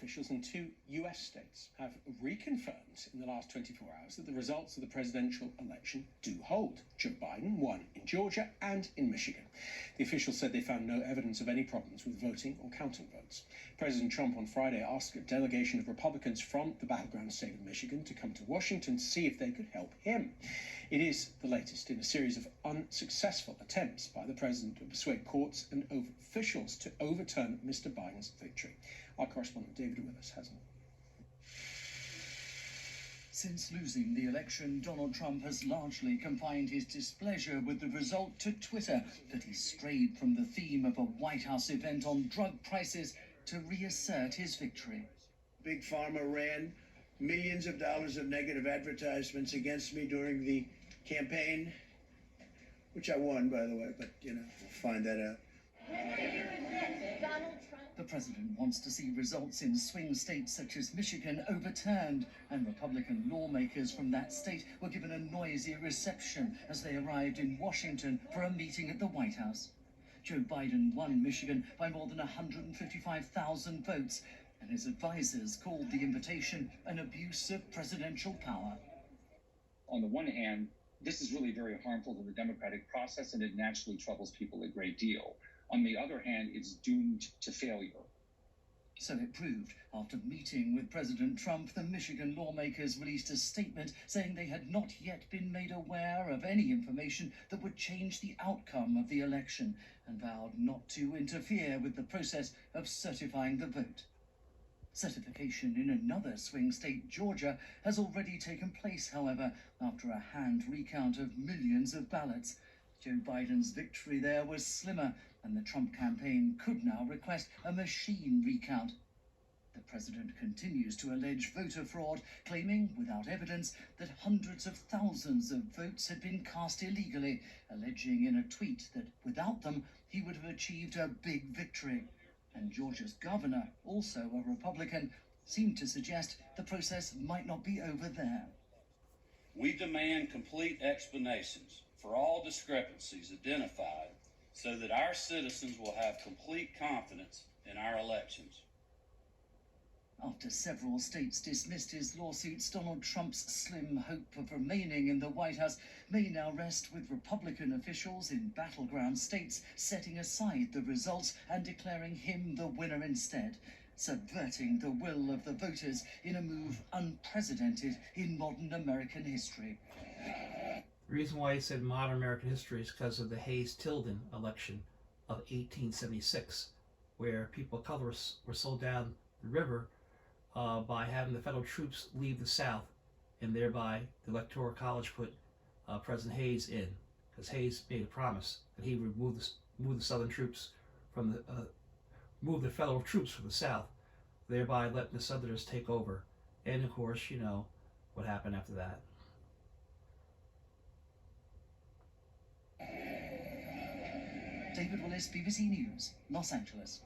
officials in 2 US states have reconfirmed in the last 24 hours that the results of the presidential election do hold. Joe Biden won in Georgia and in Michigan. The officials said they found no evidence of any problems with voting or counting votes. President Trump on Friday asked a delegation of Republicans from the battleground state of Michigan to come to Washington to see if they could help him. It is the latest in a series of unsuccessful attempts by the president to persuade courts and officials to overturn Mr. Biden's victory. Our correspondent David Willis has more. Since losing the election, Donald Trump has largely confined his displeasure with the result to Twitter, but he strayed from the theme of a White House event on drug prices to reassert his victory. Big Pharma ran millions of dollars of negative advertisements against me during the campaign, which I won, by the way, but, we'll find that out. The president wants to see results in swing states such as Michigan overturned, and Republican lawmakers from that state were given a noisy reception as they arrived in Washington for a meeting at the White House. Joe Biden won Michigan by more than 155,000 votes, and his advisors called the invitation an abuse of presidential power. On the one hand, this is really very harmful to the democratic process, and it naturally troubles people a great deal. On the other hand, it's doomed to failure. So it proved. After meeting with President Trump, the Michigan lawmakers released a statement saying they had not yet been made aware of any information that would change the outcome of the election, and vowed not to interfere with the process of certifying the vote. Certification in another swing state, Georgia, has already taken place, however, after a hand recount of millions of ballots. Joe Biden's victory there was slimmer, and the Trump campaign could now request a machine recount. The president continues to allege voter fraud, claiming, without evidence, that hundreds of thousands of votes had been cast illegally, alleging in a tweet that without them, he would have achieved a big victory. And Georgia's governor, also a Republican, seemed to suggest the process might not be over there. We demand complete explanations for all discrepancies identified so that our citizens will have complete confidence in our elections. After several states dismissed his lawsuits, Donald Trump's slim hope of remaining in the White House may now rest with Republican officials in battleground states setting aside the results and declaring him the winner instead, subverting the will of the voters in a move unprecedented in modern American history. The reason why he said modern American history is because of the Hayes-Tilden election of 1876, where people of color were sold down the river by having the federal troops leave the South, and thereby the Electoral College put President Hayes in, because Hayes made a promise that he would move the Southern troops from move the federal troops from the South, thereby letting the Southerners take over. And of course, what happened after that. David Willis, BBC News, Los Angeles.